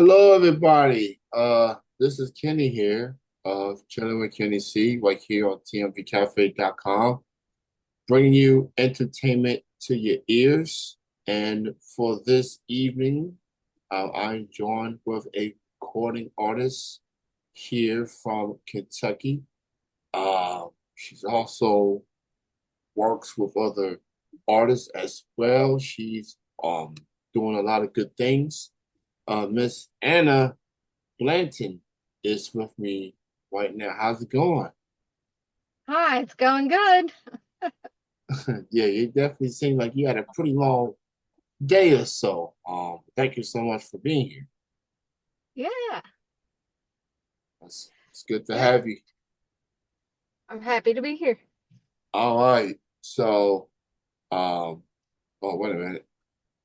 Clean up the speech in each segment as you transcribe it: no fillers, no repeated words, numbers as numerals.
Hello, everybody. This is Kenny here of Chilling with Kenny C, right here on tmvcafe.com, bringing you entertainment to your ears. And for this evening, I'm joined with a recording artist here from Kentucky. She's also works with other artists as well. She's doing a lot of good things. Miss Anna Blanton is with me right now. How's it going? Hi, it's going good. Yeah, you definitely seem like you had a pretty long day or so. Thank you so much for being here. Yeah, It's good to yeah. have you. I'm happy to be here. All right. So, um, oh, wait a minute.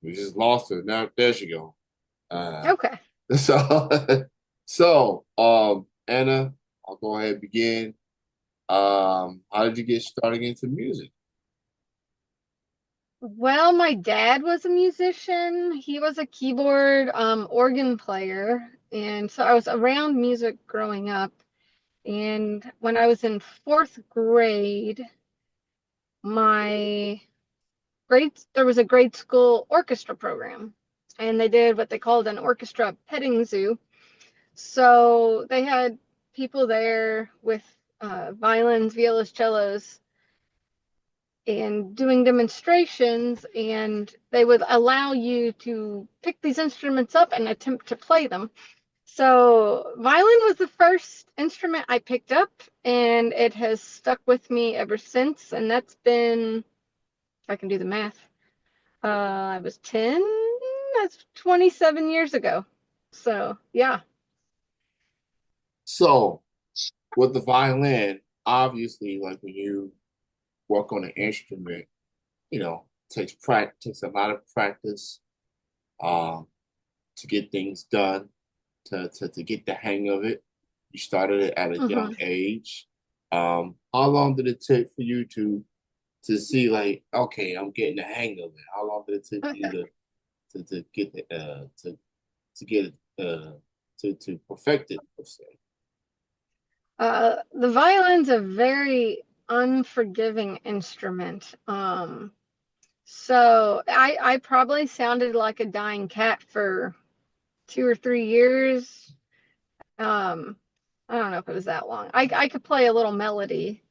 We just lost her. Now, there she go. Uh, Okay. so, Anna, I'll go ahead and begin. How did you get started into music? Well, my dad was a musician. He was a keyboard organ player, and so I was around music growing up. And when I was in fourth grade, my grade there was a grade school orchestra program, and they did what they called an orchestra petting zoo. So they had people there with violins, violas, cellos, and doing demonstrations, and they would allow you to pick these instruments up and attempt to play them. So violin was the first instrument I picked up, and it has stuck with me ever since. And that's been, if I can do the math, I was 10, that's 27 years ago. So yeah. So, with the violin, obviously, like when you work on an instrument, takes practice, takes a lot of practice um, to get things done, to get the hang of it. You started it at a young Hmm. age. How long did it take for you to see like, okay, I'm getting the hang of it? How long did it take you to get to get it to perfect it per se? The violin's a very unforgiving instrument. So I probably sounded like a dying cat for 2 or 3 years. Um, I don't know if it was that long. I could play a little melody,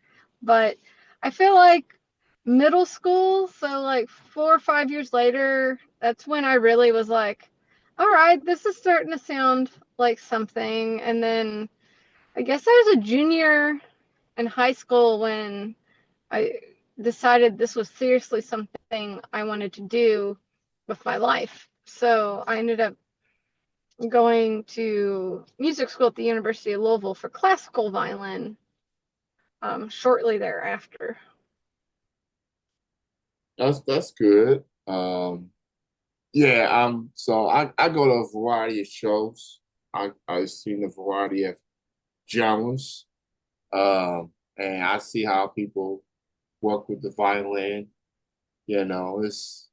but I feel like middle school, so like 4 or 5 years later, that's when I really was like, all right, this is starting to sound like something. And then I guess I was a junior in high school when I decided this was seriously something I wanted to do with my life. So I ended up going to music school at the University of Louisville for classical violin shortly thereafter. That's good. Yeah, so I go to a variety of shows. I've seen a variety of genres. And I see how people work with the violin. It's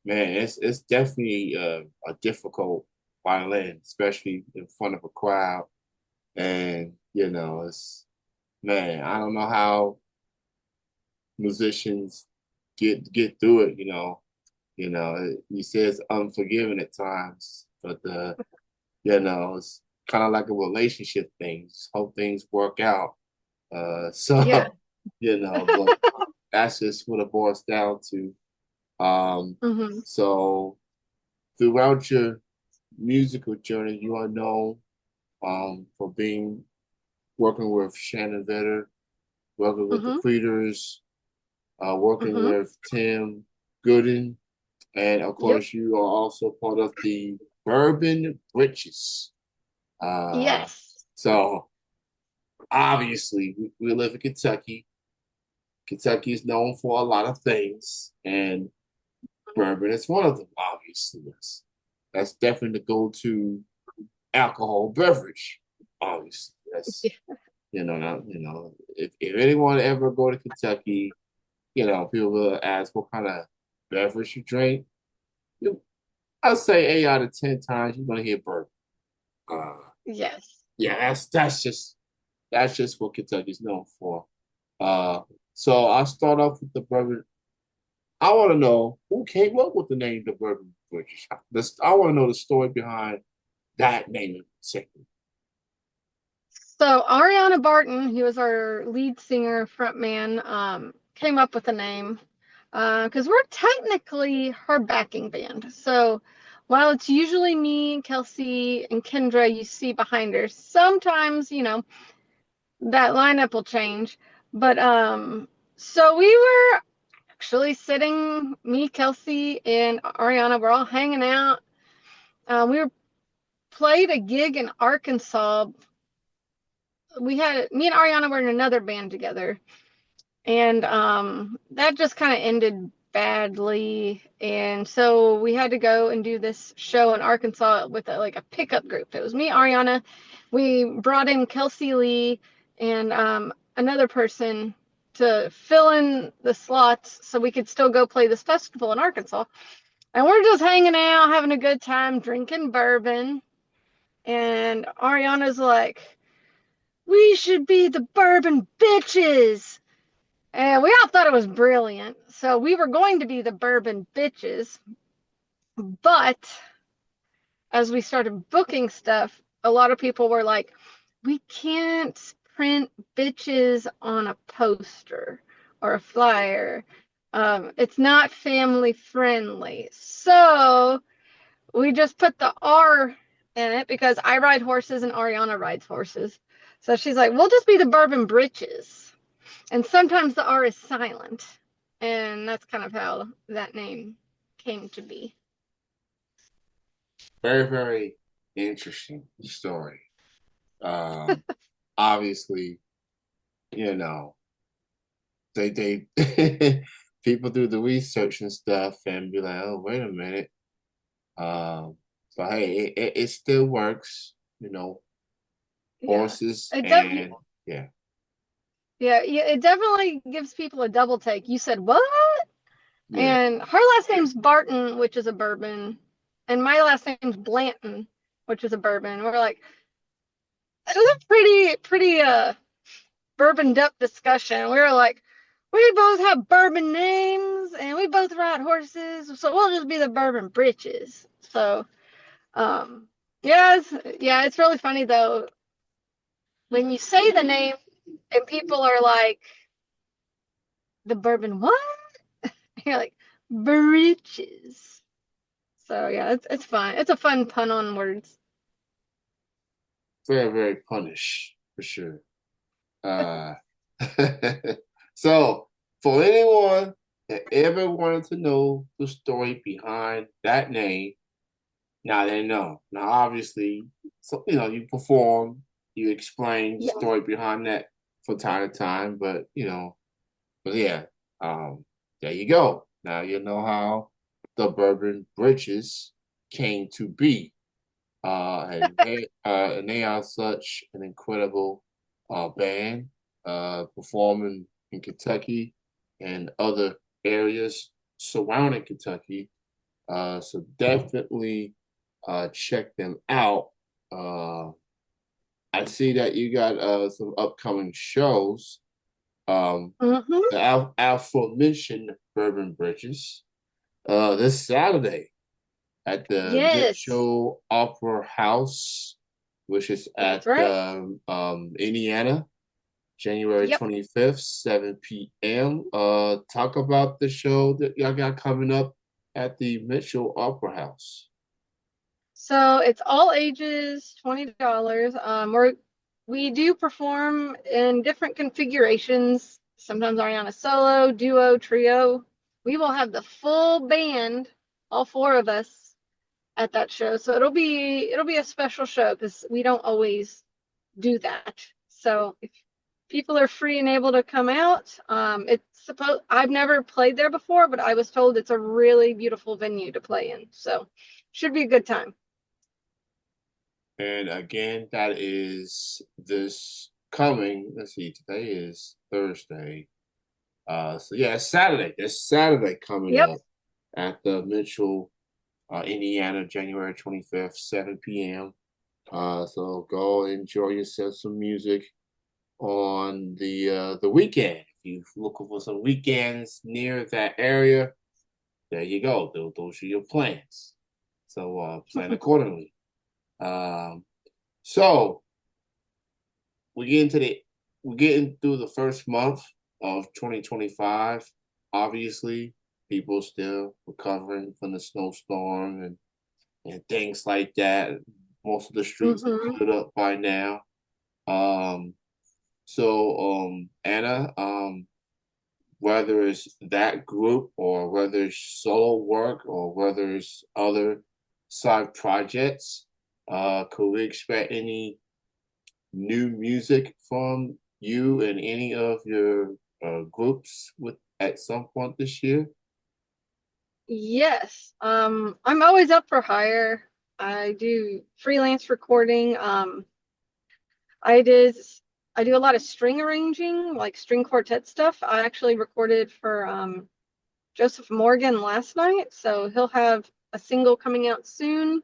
man, it's definitely a difficult violin, especially in front of a crowd. And it's man, I don't know how musicians get through it. You say it's unforgiving at times, but it's kind of like a relationship thing. Just hope things work out. Yeah. So but that's just what it boils down to. Um, Hmm. so throughout your musical journey, you are known for being working with Shannon Vetter, working with the Hmm. Creeders, working Hmm. with Tim Gooden, and of Yep. course, you are also part of the Bourbon Britches. Uh, Yes. so obviously, we live in Kentucky. Kentucky is known for a lot of things, and bourbon is one of them. Obviously, that's definitely the go-to alcohol beverage. Obviously, that's Yeah. if anyone ever go to Kentucky, people will ask what kind of beverage you drink. You, I'll say 8 out of 10 times you're gonna hear bourbon. Uh, Yes. yeah, that's just what Kentucky's known for. Uh, so I'll start off with the bourbon. I want to know who came up with the name the Bourbon British. I want to know the story behind that name in particular. So Ariana Barton, who was our lead singer, frontman, came up with the name because we're technically her backing band. So while it's usually me, Kelsey, and Kendra you see behind her, sometimes, that lineup will change. But so we were actually sitting, me, Kelsey, and Ariana, we're all hanging out. We were played a gig in Arkansas. We had me and Ariana were in another band together, and that just kind of ended badly. And so we had to go and do this show in Arkansas with like a pickup group. It was me, Ariana. We brought in Kelsey Lee and another person to fill in the slots so we could still go play this festival in Arkansas. And we're just hanging out, having a good time, drinking bourbon. And Ariana's like, we should be the bourbon bitches. And we all thought it was brilliant. So we were going to be the bourbon bitches. But as we started booking stuff, a lot of people were like, we can't print bitches on a poster or a flyer. It's not family friendly. So we just put the R in it because I ride horses and Ariana rides horses. So she's like, we'll just be the bourbon britches. And sometimes the R is silent. And that's kind of how that name came to be. Very, very interesting story. Um, Obviously, you know, they people do the research and stuff and be like, oh, wait a minute. But hey, it still works, Yeah. horses It de- and yeah, yeah, it definitely gives people a double take. You said what? yeah. And her last name's Barton, which is a bourbon, and my last name's Blanton, which is a bourbon. We're like, it was a pretty bourboned up discussion. We were like, we both have bourbon names and we both ride horses, so we'll just be the bourbon britches. So, um, yeah, it's really funny though when you say the name and people are like, the bourbon what? You're like, britches. So yeah, it's fun. It's a fun pun on words. Very, very punish for sure. Uh, so for anyone that ever wanted to know the story behind that name, now they know. Now, obviously, so you perform, you explain the Yeah. story behind that from time to time, but yeah, there you go. Now you know how the Bourbon Britches came to be. And they are such an incredible band performing in Kentucky and other areas surrounding Kentucky. So definitely check them out. Uh, I see that you got some upcoming shows. Mm-hmm. The aforementioned Bourbon Bridges this Saturday at the Yes, Mitchell Opera House, which is at that's right. Indiana, January Yep. 25th, 7 p.m. Talk about the show that y'all got coming up at the Mitchell Opera House. So it's all ages, $20. We do perform in different configurations. Sometimes Ariana solo, duo, trio. We will have the full band, all four of us, at that show. So it'll be a special show because we don't always do that. So if people are free and able to come out, it's supposed I've never played there before, but I was told it's a really beautiful venue to play in. So should be a good time. And again, that is this coming. Let's see, today is Thursday. So yeah, it's Saturday. It's Saturday coming Yep. up at the Mitchell, Indiana, January 25th, 7 p.m. So go enjoy yourself some music on the weekend. If you're looking for some weekends near that area, there you go. Those are your plans. So plan accordingly. Um, so we get into the we're getting through the first month of 2025. Obviously, people still recovering from the snowstorm and things like that. Most of the streets are Hmm. cleared up by now. Um, Anna, whether it's that group or whether it's solo work or whether it's other side projects, could we expect any new music from you and any of your groups with at some point this year? Yes. I'm always up for hire. I do freelance recording. I did I do a lot of string arranging, like string quartet stuff. I actually recorded for Joseph Morgan last night, so he'll have a single coming out soon.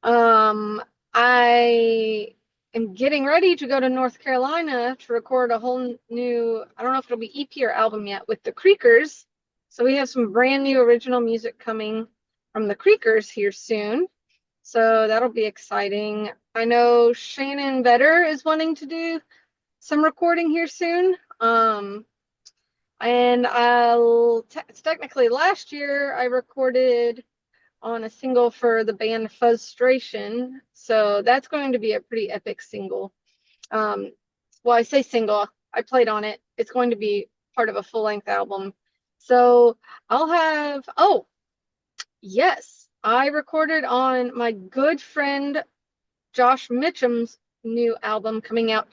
Um, I am getting ready to go to North Carolina to record a whole new, I don't know if it'll be EP or album yet, with the Creekers. So we have some brand new original music coming from the Creekers here soon. So that'll be exciting. I know Shannon Vetter is wanting to do some recording here soon. And technically last year I recorded on a single for the band Fuzzstration. So that's going to be a pretty epic single. Um, well, I say single, I played on it. It's going to be part of a full length album. So I'll have, oh, yes, I recorded on my good friend Josh Mitchum's new album coming out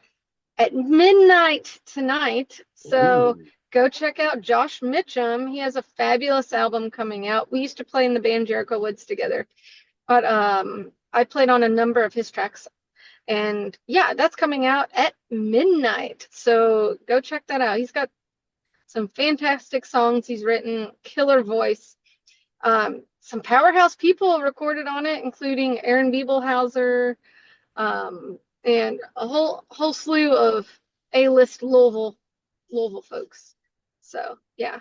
at midnight tonight. So Ooh. go check out Josh Mitchum. He has a fabulous album coming out. We used to play in the band Jericho Woods together, but I played on a number of his tracks. And yeah, that's coming out at midnight. So go check that out. He's got some fantastic songs he's written, killer voice. Some powerhouse people recorded on it, including Aaron Biebelhauser, and a whole slew of A-list Louisville folks. So yeah.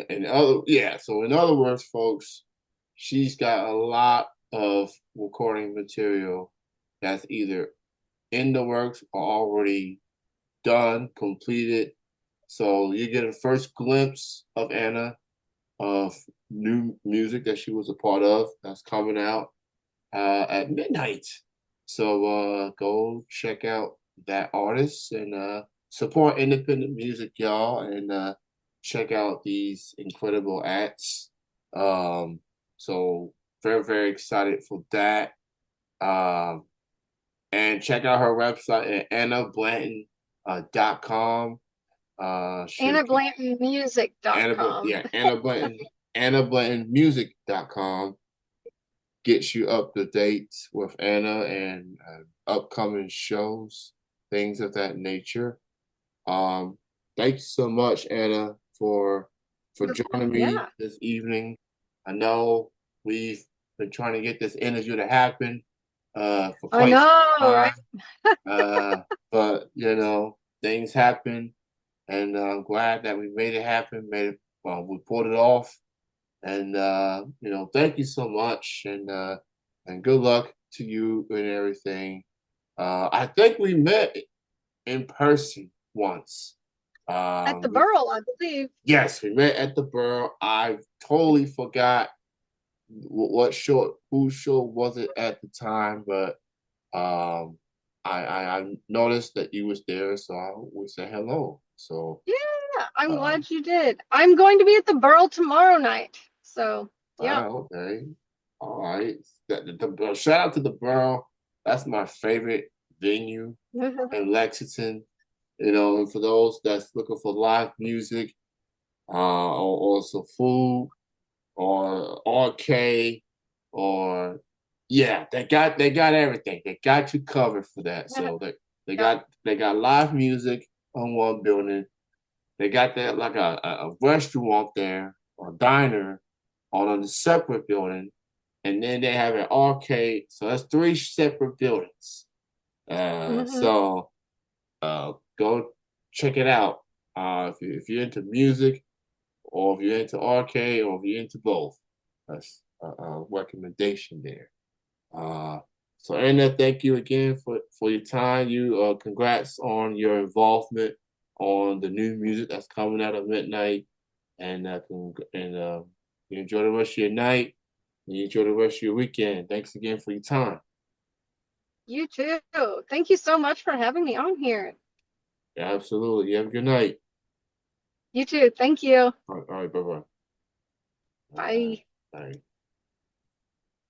In other yeah, so in other words, folks, she's got a lot of recording material that's either in the works or already done, completed. So you get a first glimpse of Anna of new music that she was a part of that's coming out at midnight. So go check out that artist and support independent music, y'all, and check out these incredible acts. Um, so very, very excited for that. Um, and check out her website at annablanton.com. She'll keep AnnaBlantonMusic.com. Anna Blanton Music.com gets you up to date with Anna and upcoming shows, things of that nature. Um, Thank you so much, Anna, for joining me Yeah, this evening. I know we've been trying to get this interview to happen for I quite some know, right? time, but you know things happen, and I'm glad that we made it happen. We pulled it off, and you know, thank you so much, and good luck to you and everything. I think we met in person once. At the We Burl, I believe. Yes, we met at the Borough. I totally forgot what show, whose show was it at the time, but um, I noticed that you was there, so I would say hello. So, Yeah, I'm uh, glad you did. I'm going to be at the Burl tomorrow night. So yeah. okay, all right. Shout out to the Borough. That's my favorite venue in Lexington. You know, and for those that's looking for live music, or some food, or arcade, or yeah, they got everything. They got you covered for that. So Yep. they got live music on one building. They got that like a restaurant there or diner on a separate building. and then they have an arcade. So that's three separate buildings. Hmm. So go check it out. If you're into music, or if you're into arcade, or if you're into both, that's a recommendation there. Uh, so Anna, thank you again for your time. You congrats on your involvement on the new music that's coming out at midnight, and you enjoy the rest of your night. And you enjoy the rest of your weekend. Thanks again for your time. You too. Thank you so much for having me on here. Yeah, absolutely. You have a good night. You too. Thank you. All right, bye bye. Bye. All right.